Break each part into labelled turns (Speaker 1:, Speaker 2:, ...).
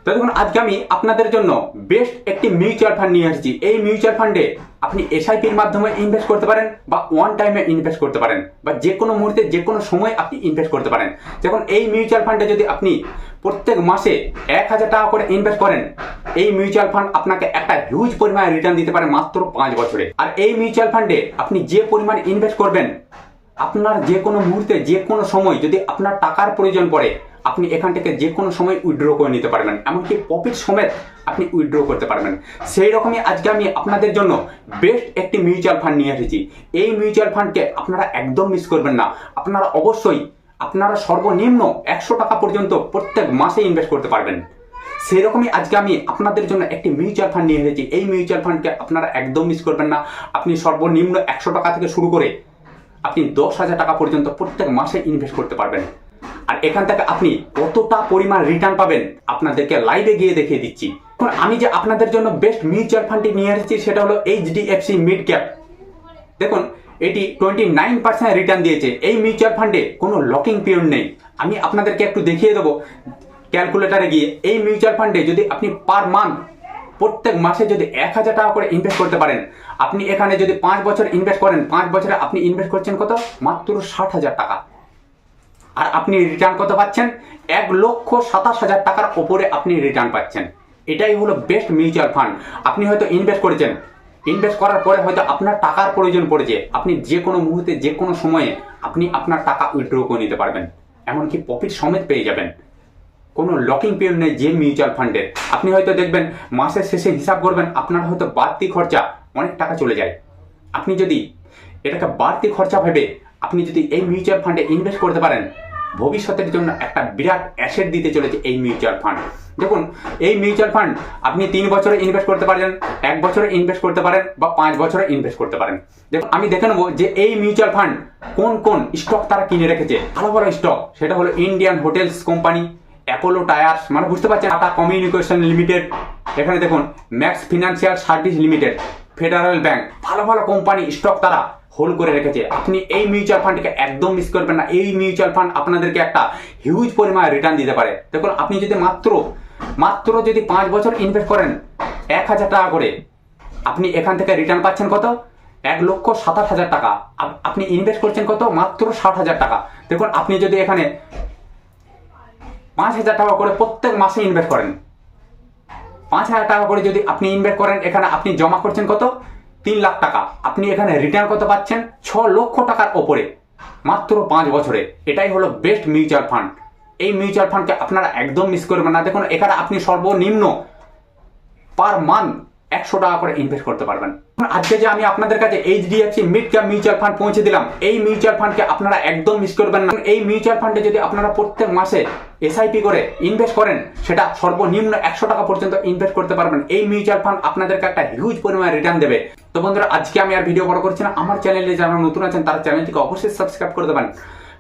Speaker 1: তো দেখুন, আজকে আমি আপনাদের জন্য বেস্ট একটি মিউচুয়াল ফান্ড নিয়ে এসেছি। এই মিউচুয়াল ফান্ডে আপনি এসআইপির মাধ্যমে ইনভেস্ট করতে পারেন, বা ওয়ান টাইমে ইনভেস্ট করতে পারেন, বা যে কোনো মুহূর্তে যে কোনো সময় আপনি ইনভেস্ট করতে পারেন। দেখুন, এই মিউচুয়াল ফান্ডে যদি আপনি প্রত্যেক মাসে 1,000 টাকা করে ইনভেস্ট করেন, এই মিউচুয়াল ফান্ড আপনাকে একটা হিউজ পরিমাণে রিটার্ন দিতে পারে মাত্র 5 বছরে। আর এই মিউচুয়াল ফান্ডে আপনি যে পরিমাণ ইনভেস্ট করবেন, আপনার যে কোনো মুহূর্তে যে কোনো সময় যদি আপনার টাকার প্রয়োজন পড়ে, আপনি এখান থেকে যে কোনো সময় উইথড্র করে নিতে পারবেন, এমনকি প্রফিট সমেত আপনি উইথড্র করতে পারবেন। সেই রকমই আজকে আমি আপনাদের জন্য বেস্ট একটি মিউচুয়াল ফান্ড নিয়ে এসেছি। এই মিউচুয়াল ফান্ডকে আপনারা একদম মিস করবেন না। আপনারা অবশ্যই আপনারা সর্বনিম্ন 100 টাকা পর্যন্ত প্রত্যেক মাসে ইনভেস্ট করতে পারবেন। সেই রকমই আজকে আমি আপনাদের জন্য একটি মিউচুয়াল ফান্ড নিয়ে এসেছি। এই মিউচুয়াল ফান্ডকে আপনারা একদম মিস করবেন না। আপনি সর্বনিম্ন 100 টাকা থেকে শুরু করে আপনি 10,000 টাকা পর্যন্ত প্রত্যেক মাসে ইনভেস্ট করতে পারবেন। আর এখান থেকে আপনি কতটা পরিমাণ রিটার্ন পাবেন আপনাদেরকে লাইভে গিয়ে দেখিয়ে দিচ্ছি। এখন আমি যে আপনাদের জন্য বেস্ট মিউচুয়াল ফান্ডটি নিয়ে এসেছি সেটা হলো এইচডিএফসি মিড ক্যাপ। দেখুন, এটি 29% রিটার্ন দিয়েছে। এই মিউচুয়াল ফান্ডে কোনো লকিং পিরিয়ড নেই। আমি আপনাদেরকে একটু দেখিয়ে দেবো ক্যালকুলেটারে গিয়ে। এই মিউচুয়াল ফান্ডে যদি আপনি পার মান্থ প্রত্যেক মাসে যদি 1,000 টাকা করে ইনভেস্ট করতে পারেন, আপনি এখানে যদি 5 বছর ইনভেস্ট করেন, 5 বছরে আপনি ইনভেস্ট করছেন কত? মাত্র 60,000 টাকা। আর আপনি রিটার্ন কত পাচ্ছেন? 1,27,000 টাকার ওপরে আপনি রিটার্ন পাচ্ছেন। এটাই হলো বেস্ট মিউচুয়াল ফান্ড। আপনি হয়তো ইনভেস্ট করেছেন, ইনভেস্ট করার পরে হয়তো আপনার টাকার প্রয়োজন পড়েছে, আপনি যে কোনো মুহূর্তে যে কোনো সময়ে আপনি আপনার টাকা উইথড্র করে নিতে পারবেন, এমনকি প্রফিট সমেত পেয়ে যাবেন। কোনো লকিং পিরিয়ড নেই যে মিউচুয়াল ফান্ডের। আপনি হয়তো দেখবেন মাসের শেষে হিসাব করবেন, আপনার হয়তো বাড়তি খরচা অনেক টাকা চলে যায়। আপনি যদি এটাকে বাড়তি খরচা ভেবে আপনি যদি এই মিউচুয়াল ফান্ডে ইনভেস্ট করতে পারেন, ভবিষ্যতের জন্য একটা বিরাট অ্যাসেট দিতে চলেছে এই মিউচুয়াল ফান্ড। দেখুন, এই মিউচুয়াল ফান্ড আপনি 3 বছরে ইনভেস্ট করতে পারেন, 1 বছরে ইনভেস্ট করতে পারেন, বা 5 বছরে ইনভেস্ট করতে পারেন। দেখুন, আমি দেখে নেবো যে এই মিউচুয়াল ফান্ড কোন কোন স্টক তারা কিনে রেখেছে। ভালো ভালো স্টক, সেটা হলো Indian hotels company, Apollo tyres, মানে বুঝতে পারছেন, টাটা কমিউনিকেশন লিমিটেড, এখানে দেখুন max financial service limited, federal bank, ভালো ভালো কোম্পানি স্টক তারা হোল্ড করে রেখেছে। আপনি এই মিউচুয়াল ফান্ডকে একদম মিস করবেন না। এই মিউচুয়াল ফান্ড আপনাদেরকে একটা হিউজ পরিমাণে রিটার্ন দিতে পারে। দেখুন, আপনি যদি মাত্র যদি 5 বছর ইনভেস্ট করেন 1,000 টাকা করে, আপনি এখান থেকে রিটার্ন পাচ্ছেন কত? 1,27,000 টাকা। আপনি ইনভেস্ট করছেন কত? মাত্র 60,000 টাকা। দেখুন, আপনি যদি এখানে 5,000 টাকা করে প্রত্যেক মাসে ইনভেস্ট করেন, 5,000 টাকা করে যদি আপনি ইনভেস্ট করেন, এখানে আপনি জমা করছেন কত? 3 লাখ টাকা। আপনি এখানে রিটার্ন কত পাচ্ছেন? 6 লক্ষ টাকার ওপরে মাত্র 5 বছরে। এটাই হলো বেস্ট মিউচুয়াল ফান্ড। এই মিউচুয়াল ফান্ডকে আপনারা একদম মিস করবেন না। দেখুন, এখানে আপনি সর্বনিম্ন পার মান্থ 100 টাকা করে ইনভেস্ট করতে পারবেন। আজকে যে আমি আপনাদের কাছে HDFC mid cap mutual fund পৌঁছে দিলাম, এই মিউচুয়াল ফান্ডকে আপনারা একদম মিস করবেন না। এই মিউচুয়াল ফান্ডে যদি আপনারা প্রত্যেক মাসে এসআইপি করে ইনভেস্ট করেন, সেটা সর্বনিম্ন 100 টাকা পর্যন্ত ইনভেস্ট করতে পারবেন। এই মিউচুয়াল ফান্ড আপনাদেরকে একটা হিউজ পরিমাণে রিটার্ন দেবে। তো বন্ধুরা, আজকে আমি আর ভিডিও বড় করছি না। আমার চ্যানেলে যারা নতুন আছেন তারা চ্যানেলটিকে অবশ্যই সাবস্ক্রাইব করে দেবেন,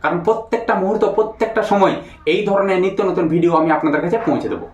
Speaker 1: কারণ প্রত্যেকটা মুহূর্ত প্রত্যেকটা সময় এই ধরনের নিত্য নতুন ভিডিও আমি আপনাদের কাছে পৌঁছে দেবো।